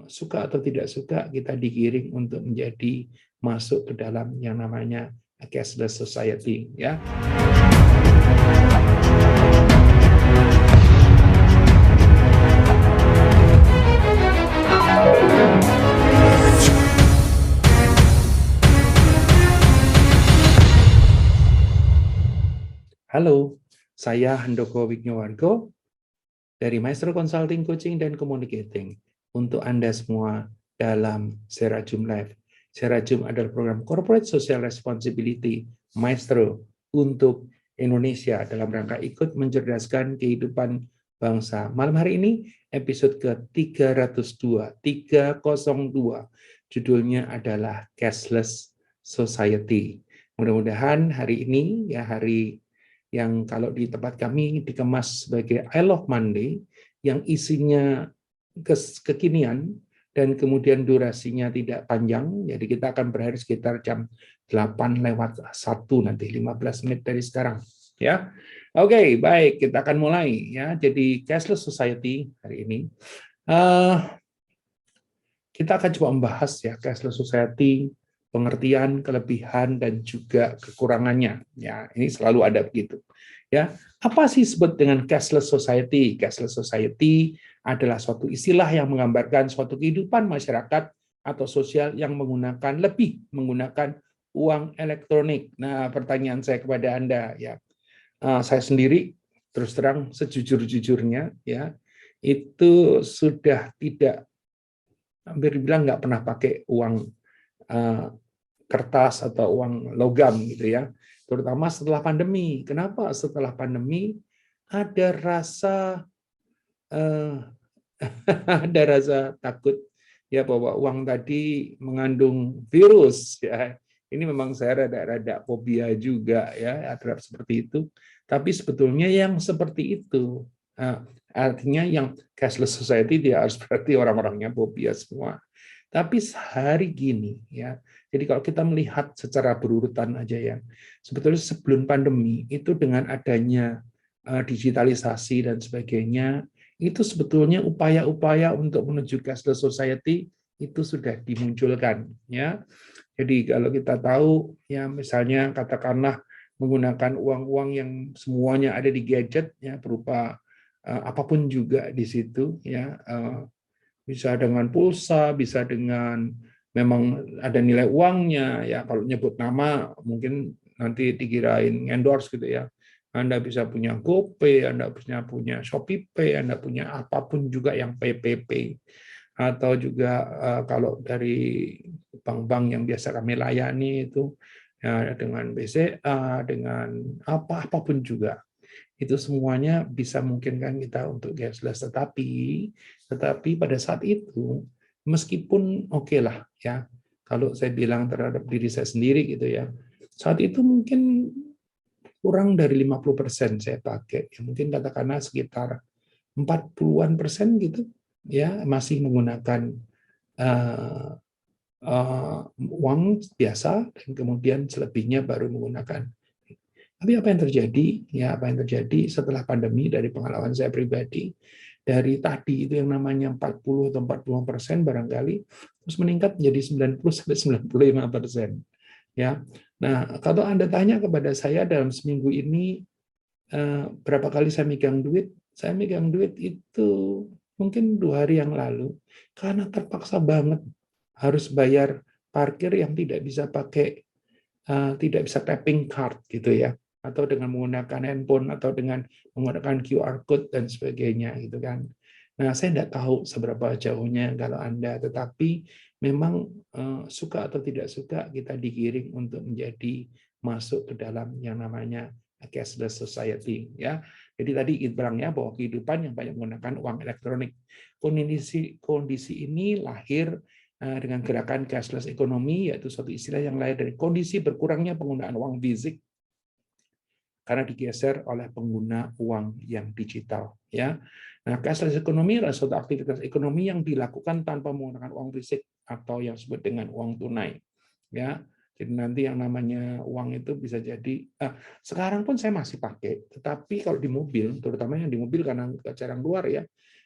suka atau tidak suka kita digiring untuk menjadi masuk ke dalam yang namanya cashless society, ya. Halo, saya Handoko Wignowargo dari Maestro Consulting, Coaching, dan Communicating untuk Anda semua dalam Serajum Live. Serajum adalah program Corporate Social Responsibility Maestro untuk Indonesia dalam rangka ikut mencerdaskan kehidupan bangsa. Malam hari ini episode ke-302, 302. Judulnya adalah Cashless Society. Mudah-mudahan hari ini, ya hari yang kalau di tempat kami dikemas sebagai I Love Monday, yang isinya kekinian dan kemudian durasinya tidak panjang, jadi kita akan berakhir sekitar jam 8:01 nanti, 15 menit dari sekarang. Ya, oke, baik, kita akan mulai ya. Jadi Cashless Society hari ini kita akan coba membahas ya Cashless Society, pengertian, kelebihan, dan juga kekurangannya. Ya, ini selalu ada begitu. Ya, apa sih disebut dengan cashless society? Cashless society adalah suatu istilah yang menggambarkan suatu kehidupan masyarakat atau sosial yang lebih menggunakan uang elektronik. Nah, pertanyaan saya kepada Anda, ya, saya sendiri terus terang sejujur-jujurnya, ya, itu sudah tidak, hampir bilang nggak pernah pakai uang kertas atau uang logam gitu ya, terutama setelah pandemi. Kenapa setelah pandemi ada rasa ada rasa takut ya bahwa uang tadi mengandung virus ya. Ini memang saya rada-rada fobia juga ya terhadap seperti itu. Tapi sebetulnya yang seperti itu artinya yang cashless society dia harus berarti orang-orangnya fobia semua. Tapi sehari gini ya, jadi kalau kita melihat secara berurutan aja ya, sebetulnya sebelum pandemi itu dengan adanya digitalisasi dan sebagainya, itu sebetulnya upaya-upaya untuk menuju cashless society itu sudah dimunculkan ya. Jadi kalau kita tahu ya, misalnya katakanlah menggunakan uang-uang yang semuanya ada di gadget ya, berupa apapun juga di situ ya, bisa dengan pulsa, bisa dengan memang ada nilai uangnya ya. Kalau nyebut nama mungkin nanti dikirain endorse gitu ya. Anda bisa punya GoPay, Anda bisa punya ShopeePay, Anda punya apapun juga yang PPP, atau juga kalau dari bank-bank yang biasa kami layani itu ya, dengan BCA, dengan apapun juga, itu semuanya bisa memungkinkan kita untuk cashless. Tetapi pada saat itu, meskipun oke lah ya, kalau saya bilang terhadap diri saya sendiri gitu ya, saat itu mungkin kurang dari 50% saya pakai, ya mungkin katakanlah sekitar 40-an% gitu ya, masih menggunakan uang biasa, dan kemudian selebihnya baru menggunakan. Tapi apa yang terjadi? Ya, apa yang terjadi setelah pandemi dari pengalaman saya pribadi, dari tadi itu yang namanya 40 atau 40% barangkali, terus meningkat menjadi 90-95%. Ya. Nah, kalau Anda tanya kepada saya dalam seminggu ini berapa kali saya megang duit? Saya megang duit itu mungkin 2 hari yang lalu, karena terpaksa banget harus bayar parkir yang tidak bisa pakai, tidak bisa tapping card gitu ya, atau dengan menggunakan handphone atau dengan menggunakan QR code dan sebagainya gitu kan. Nah, saya tidak tahu seberapa jauhnya kalau Anda, tetapi memang suka atau tidak suka kita digiring untuk menjadi masuk ke dalam yang namanya cashless society ya. Jadi tadi bilangnya bahwa kehidupan yang banyak menggunakan uang elektronik. Kondisi ini lahir dengan gerakan cashless economy, yaitu suatu istilah yang lahir dari kondisi berkurangnya penggunaan uang fisik karena digeser oleh pengguna uang yang digital ya. Nah, cashless economy adalah suatu aktivitas ekonomi yang dilakukan tanpa menggunakan uang fisik atau yang disebut dengan uang tunai ya. Jadi nanti yang namanya uang itu bisa jadi sekarang pun saya masih pakai, tetapi kalau di mobil, terutama yang di mobil karena jarang keluar ya,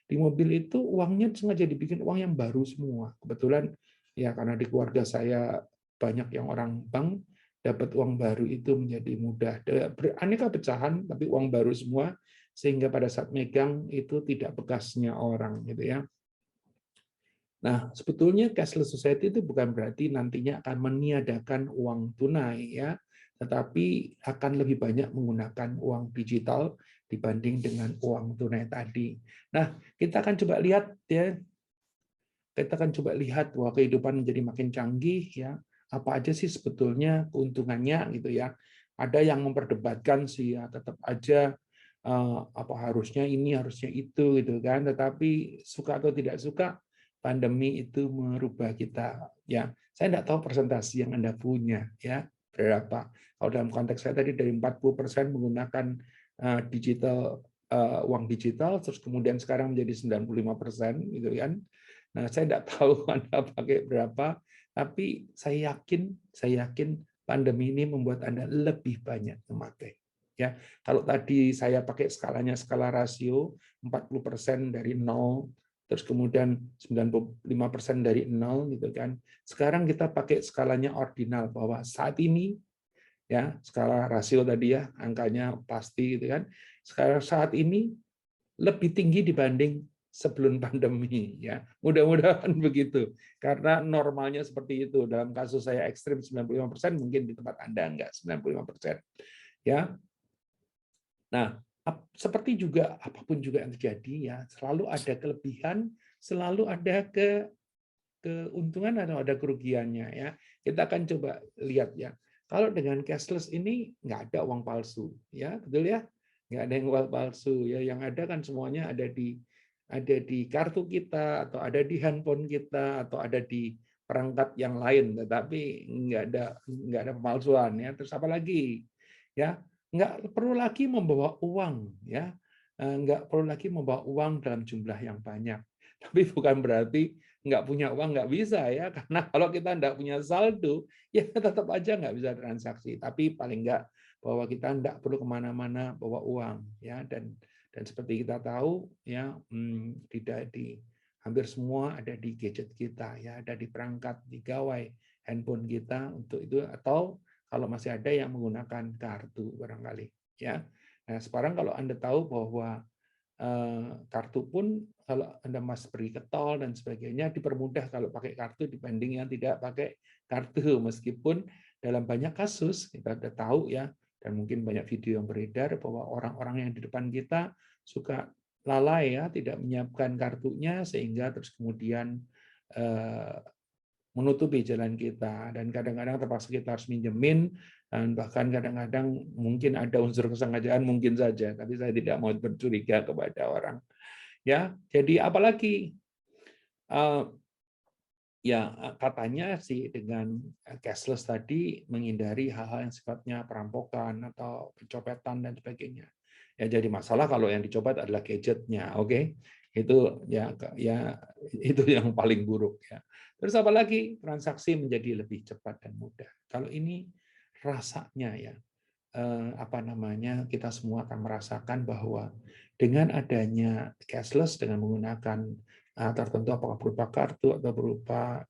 Di mobil itu uangnya sengaja dibikin uang yang baru semua. Kebetulan ya karena di keluarga saya banyak yang orang bank, dapat uang baru itu menjadi mudah. Aneka pecahan tapi uang baru semua, sehingga pada saat megang itu tidak bekasnya orang gitu ya. Nah, sebetulnya cashless society itu bukan berarti nantinya akan meniadakan uang tunai ya, tetapi akan lebih banyak menggunakan uang digital dibanding dengan uang tunai tadi. Nah, kita akan coba lihat ya, kita akan coba lihat bahwa kehidupan menjadi makin canggih ya. Apa aja sih sebetulnya keuntungannya gitu ya. Ada yang memperdebatkan sih ya, tetap aja apa harusnya ini, harusnya itu gitu kan. Tetapi suka atau tidak suka, pandemi itu merubah kita ya. Saya tidak tahu persentase yang Anda punya ya, berapa. Kalau dalam konteks saya tadi dari 40% menggunakan digital, uang digital, terus kemudian sekarang menjadi 95% gitu kan. Nah, saya tidak tahu Anda pakai berapa, tapi saya yakin pandemi ini membuat Anda lebih banyak memakai. Ya, kalau tadi saya pakai skalanya skala rasio 40% dari 0, terus kemudian 95% dari 0 gitu kan. Sekarang kita pakai skalanya ordinal bahwa saat ini ya, skala rasio tadi ya, angkanya pasti gitu kan. Sekarang saat ini lebih tinggi dibanding sebelum pandemi ya. Mudah-mudahan begitu. Karena normalnya seperti itu. Dalam kasus saya ekstrim 95%, mungkin di tempat Anda enggak 95%. Ya. Nah, seperti juga apapun juga yang terjadi ya, selalu ada kelebihan, selalu ada keuntungan atau ada kerugiannya ya. Kita akan coba lihat ya. Kalau dengan cashless ini nggak ada uang palsu ya, betul ya? Nggak ada yang uang palsu ya. Yang ada kan semuanya ada di kartu kita atau ada di handphone kita atau ada di perangkat yang lain, tetapi nggak ada pemalsuan ya. Terus apa lagi ya? Nggak perlu lagi membawa uang ya. Nggak perlu lagi membawa uang dalam jumlah yang banyak. Tapi bukan berarti nggak punya uang nggak bisa ya, karena kalau kita nggak punya saldo ya tetap aja nggak bisa transaksi. Tapi paling nggak bahwa kita nggak perlu kemana-mana bawa uang ya, dan seperti kita tahu ya, di hampir semua ada di gadget kita ya, ada di perangkat, di gawai handphone kita untuk itu, atau kalau masih ada yang menggunakan kartu barangkali ya. Nah sekarang kalau Anda tahu bahwa kartu pun kalau Anda masih pergi ke tol dan sebagainya dipermudah kalau pakai kartu dibanding yang tidak pakai kartu, meskipun dalam banyak kasus kita sudah tahu ya, dan mungkin banyak video yang beredar bahwa orang-orang yang di depan kita suka lalai ya, tidak menyiapkan kartunya sehingga terus kemudian menutupi jalan kita, dan kadang-kadang terpaksa kita harus minjemin, dan bahkan kadang-kadang mungkin ada unsur kesengajaan, mungkin saja, tapi saya tidak mau bercuriga kepada orang ya. Jadi apalagi ya katanya sih dengan cashless tadi menghindari hal-hal yang sifatnya perampokan atau pencopetan dan sebagainya ya. Jadi masalah kalau yang dicopet adalah gadgetnya, oke, itu ya itu yang paling buruk ya. Terus apalagi transaksi menjadi lebih cepat dan mudah. Kalau ini rasanya ya apa namanya, kita semua akan merasakan bahwa dengan adanya cashless, dengan menggunakan tertentu apakah berupa kartu atau berupa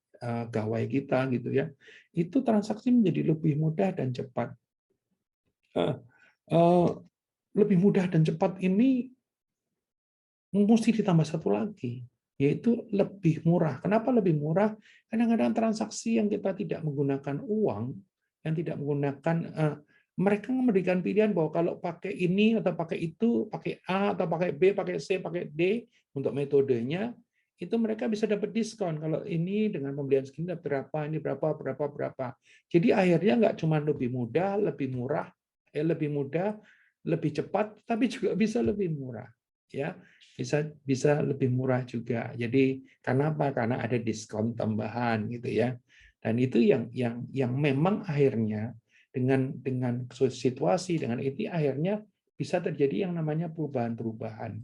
gawai kita gitu ya, itu transaksi menjadi lebih mudah dan cepat. Lebih mudah dan cepat ini mesti ditambah satu lagi, yaitu lebih murah. Kenapa lebih murah? Kadang-kadang transaksi yang kita tidak menggunakan uang, yang tidak menggunakan, mereka memberikan pilihan bahwa kalau pakai ini atau pakai itu, pakai A atau pakai B, pakai C, pakai D untuk metodenya, itu mereka bisa dapat diskon. Kalau ini dengan pembelian segini berapa, ini berapa. Jadi akhirnya nggak cuma lebih mudah, lebih murah, lebih mudah, lebih cepat, tapi juga bisa lebih murah. Ya, bisa lebih murah juga. Jadi karena apa? Karena ada diskon tambahan gitu ya. Dan itu yang memang akhirnya dengan situasi, dengan itu akhirnya bisa terjadi yang namanya perubahan-perubahan.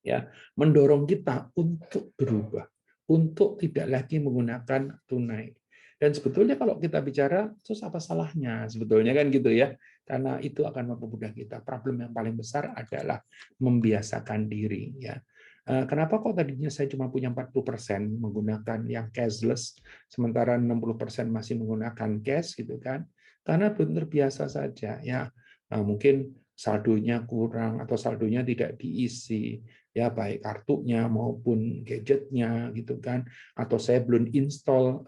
Ya, mendorong kita untuk berubah, untuk tidak lagi menggunakan tunai. Dan sebetulnya kalau kita bicara, terus apa salahnya? Sebetulnya kan gitu ya. Karena itu akan mempermudah kita. Problem yang paling besar adalah membiasakan diri ya. Kenapa kok tadinya saya cuma punya 40% menggunakan yang cashless, sementara 60% masih menggunakan cash gitu kan? Karena belum terbiasa saja ya. Mungkin saldonya kurang atau saldonya tidak diisi ya, baik kartunya maupun gadgetnya gitu kan, atau saya belum install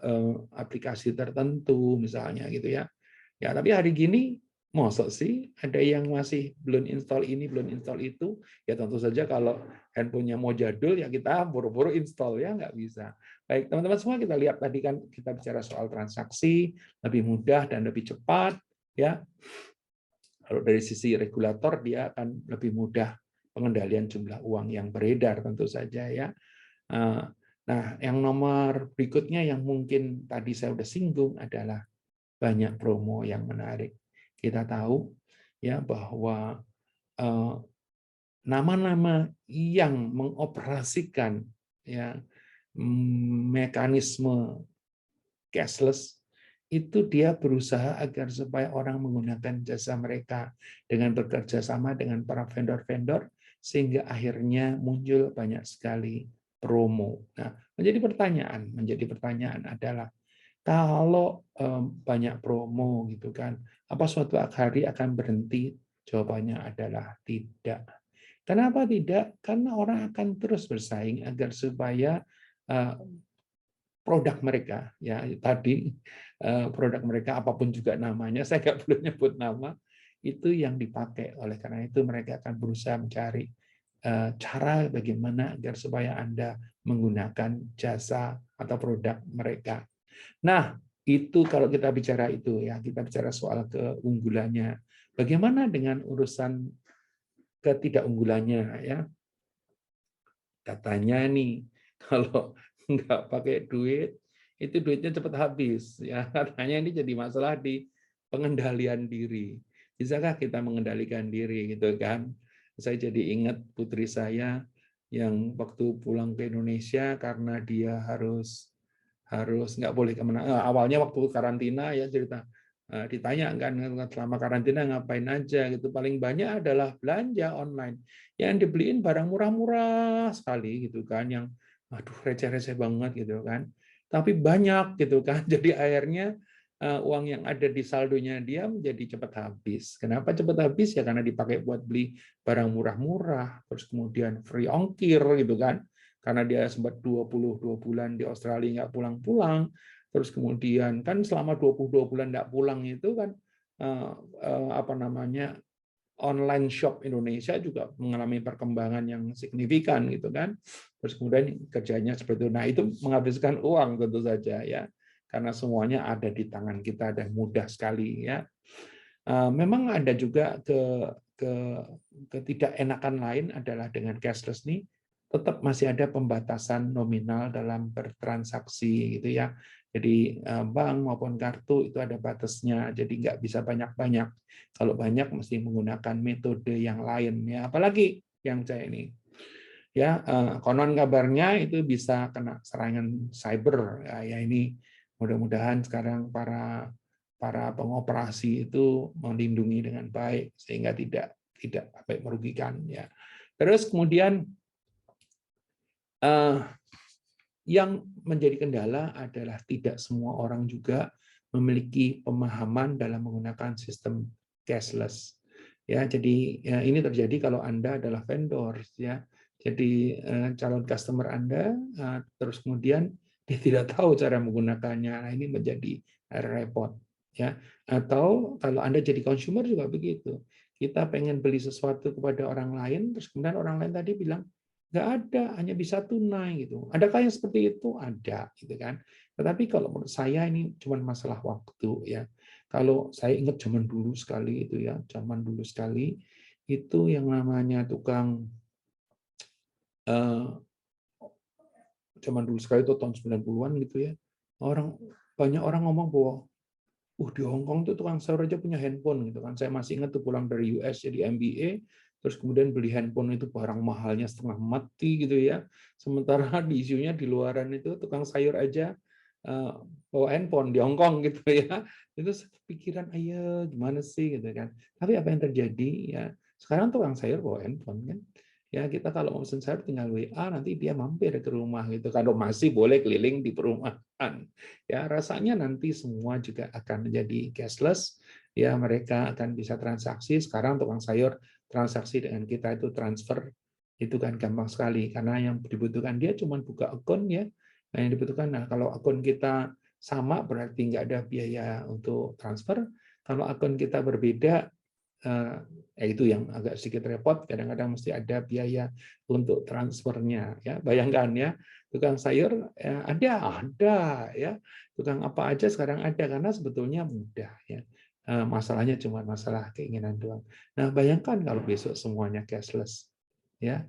aplikasi tertentu misalnya gitu ya. Ya, tapi hari gini mosok sih ada yang masih belum install ini, belum install itu. Ya tentu saja kalau handphonenya mau jadul ya kita buru-buru install, ya nggak bisa. Baik, teman-teman semua, kita lihat tadi kan kita bicara soal transaksi lebih mudah dan lebih cepat ya. Kalau dari sisi regulator dia akan lebih mudah pengendalian jumlah uang yang beredar tentu saja ya. Nah, yang nomor berikutnya yang mungkin tadi saya sudah singgung adalah banyak promo yang menarik. Kita tahu ya bahwa nama-nama yang mengoperasikan ya mekanisme cashless itu dia berusaha agar supaya orang menggunakan jasa mereka dengan bekerja sama dengan para vendor-vendor, sehingga akhirnya muncul banyak sekali promo. Nah, menjadi pertanyaan adalah kalau banyak promo gitu kan, apa suatu hari akan berhenti? Jawabannya adalah tidak. Kenapa tidak? Karena orang akan terus bersaing agar supaya produk mereka ya tadi produk mereka apapun juga namanya, saya nggak perlu nyebut nama, itu yang dipakai. Oleh karena itu mereka akan berusaha mencari cara bagaimana agar supaya Anda menggunakan jasa atau produk mereka. Nah, itu kalau kita bicara itu ya, kita bicara soal keunggulannya. Bagaimana dengan urusan ketidakunggulannya ya? Katanya nih, kalau nggak pakai duit, itu duitnya cepat habis. Ya, katanya ini jadi masalah di pengendalian diri. Bisakah kita mengendalikan diri gitu kan? Saya jadi ingat putri saya yang waktu pulang ke Indonesia karena dia harus nggak boleh kemana. Awalnya waktu karantina ya cerita, ditanya kan selama karantina ngapain aja gitu. Paling banyak adalah belanja online. Yang dibeliin barang murah-murah sekali gitu kan, yang aduh receh-receh banget gitu kan. Tapi banyak gitu kan. Jadi akhirnya uang yang ada di saldonya dia menjadi cepat habis. Kenapa cepat habis? Ya karena dipakai buat beli barang murah-murah, terus kemudian free ongkir gitu kan. Karena dia sempat 22 bulan di Australia nggak pulang-pulang, terus kemudian kan selama 22 bulan nggak pulang itu kan apa namanya, online shop Indonesia juga mengalami perkembangan yang signifikan gitu kan. Terus kemudian kerjanya seperti itu. Nah, itu menghabiskan uang tentu saja ya. Karena semuanya ada di tangan kita dan mudah sekali ya. Memang ada juga ke ketidakenakan lain adalah dengan cashless nih tetap masih ada pembatasan nominal dalam bertransaksi gitu ya. Jadi bank maupun kartu itu ada batasnya, jadi nggak bisa banyak-banyak. Kalau banyak mesti menggunakan metode yang lain ya. Apalagi yang saya ini ya, konon kabarnya itu bisa kena serangan cyber ya, ini mudah-mudahan sekarang para pengoperasi itu melindungi dengan baik sehingga tidak sampai merugikan ya. Terus kemudian yang menjadi kendala adalah tidak semua orang juga memiliki pemahaman dalam menggunakan sistem cashless. Ya, jadi ya, ini terjadi kalau Anda adalah vendor ya. Jadi calon customer Anda terus kemudian dia tidak tahu cara menggunakannya. Nah, ini menjadi repot ya. Atau kalau Anda jadi consumer juga begitu. Kita pengen beli sesuatu kepada orang lain, terus kemudian orang lain tadi bilang nggak ada, hanya bisa tunai gitu. Adakah yang seperti itu? Ada, gitu kan. Tetapi kalau menurut saya ini cuma masalah waktu ya. Kalau saya ingat zaman dulu sekali itu ya, zaman dulu sekali itu yang namanya tukang zaman dulu sekali itu tahun 90-an gitu ya. Banyak orang ngomong bahwa di Hong Kong tuh tukang sayur aja punya handphone gitu kan. Saya masih ingat tuh pulang dari US jadi MBA, terus kemudian beli handphone itu barang mahalnya setengah mati gitu ya. Sementara di isunya di luaran itu tukang sayur aja bawa handphone di Hong Kong gitu ya. Itu pikiran, ayo gimana sih gitu kan. Tapi apa yang terjadi ya? Sekarang tukang sayur bawa handphone kan. Ya, kita kalau mau pesan sayur tinggal WA, nanti dia mampir ke rumah gitu. Kalau masih boleh keliling di perumahan. Ya, rasanya nanti semua juga akan menjadi cashless. Ya, mereka akan bisa transaksi. Sekarang tukang sayur transaksi dengan kita itu transfer itu kan gampang sekali karena yang dibutuhkan dia cuma buka akun ya. Nah, yang dibutuhkan, nah kalau akun kita sama berarti nggak ada biaya untuk transfer. Kalau akun kita berbeda, itu yang agak sedikit repot. Kadang-kadang mesti ada biaya untuk transfernya. Ya, bayangkan ya, tukang sayur ada ya, tukang apa aja sekarang ada karena sebetulnya mudah ya. Masalahnya cuma masalah keinginan doang. Nah, bayangkan kalau besok semuanya cashless, ya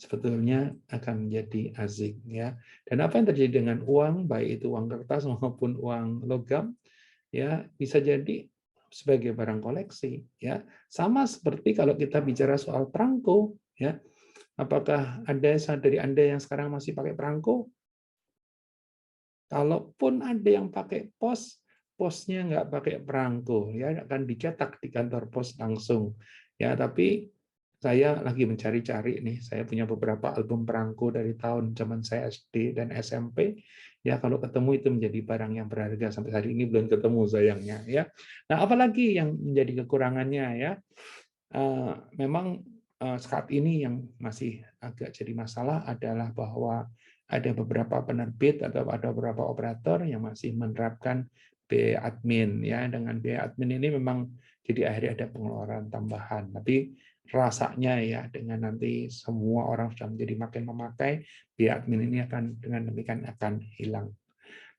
sebetulnya akan menjadi asik ya. Dan apa yang terjadi dengan uang, baik itu uang kertas maupun uang logam, ya bisa jadi sebagai barang koleksi ya. Sama seperti kalau kita bicara soal perangko ya. Apakah ada dari Anda yang sekarang masih pakai perangko? Kalaupun ada yang pakai pos, posnya nggak pakai perangko, ya akan dicetak di kantor pos langsung. Ya, tapi saya lagi mencari-cari nih. Saya punya beberapa album perangko dari tahun zaman saya SD dan SMP. Ya, kalau ketemu itu menjadi barang yang berharga. Sampai hari ini belum ketemu sayangnya. Ya. Nah, apalagi yang menjadi kekurangannya ya? Memang saat ini yang masih agak jadi masalah adalah bahwa ada beberapa penerbit atau ada beberapa operator yang masih menerapkan biaya admin ya. Dengan biaya admin ini memang jadi akhirnya ada pengeluaran tambahan, tapi rasanya ya dengan nanti semua orang sudah menjadi makin memakai, biaya admin ini akan dengan demikian akan hilang.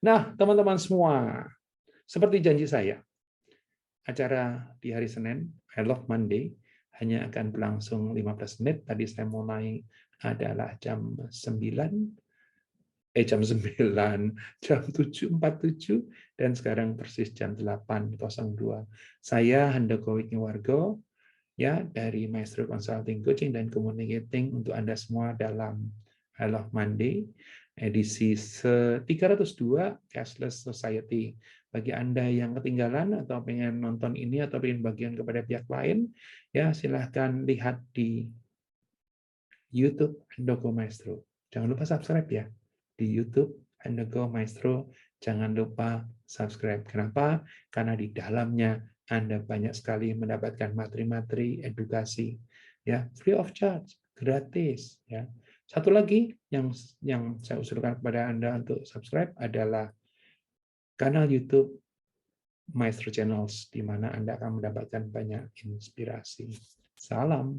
Nah, teman-teman semua, seperti janji saya, acara di hari Senin, I Love Monday, hanya akan berlangsung 15 menit. Tadi saya mulai adalah jam 9, jam 7.47, dan sekarang persis jam 8.02. Saya Handoko Wisnuwargo, ya, dari Maestro Consulting Coaching dan Communicating untuk Anda semua dalam I Love Monday, edisi 302 Cashless Society. Bagi Anda yang ketinggalan atau pengen nonton ini atau pengen bagian kepada pihak lain, ya silahkan lihat di YouTube Handoko Maestro. Jangan lupa subscribe ya. Di YouTube Handoko Maestro, jangan lupa subscribe. Kenapa? Karena di dalamnya Anda banyak sekali mendapatkan materi-materi edukasi, ya, free of charge, gratis, ya. Satu lagi yang saya usulkan kepada Anda untuk subscribe adalah kanal YouTube Maestro Channels, di mana Anda akan mendapatkan banyak inspirasi. Salam.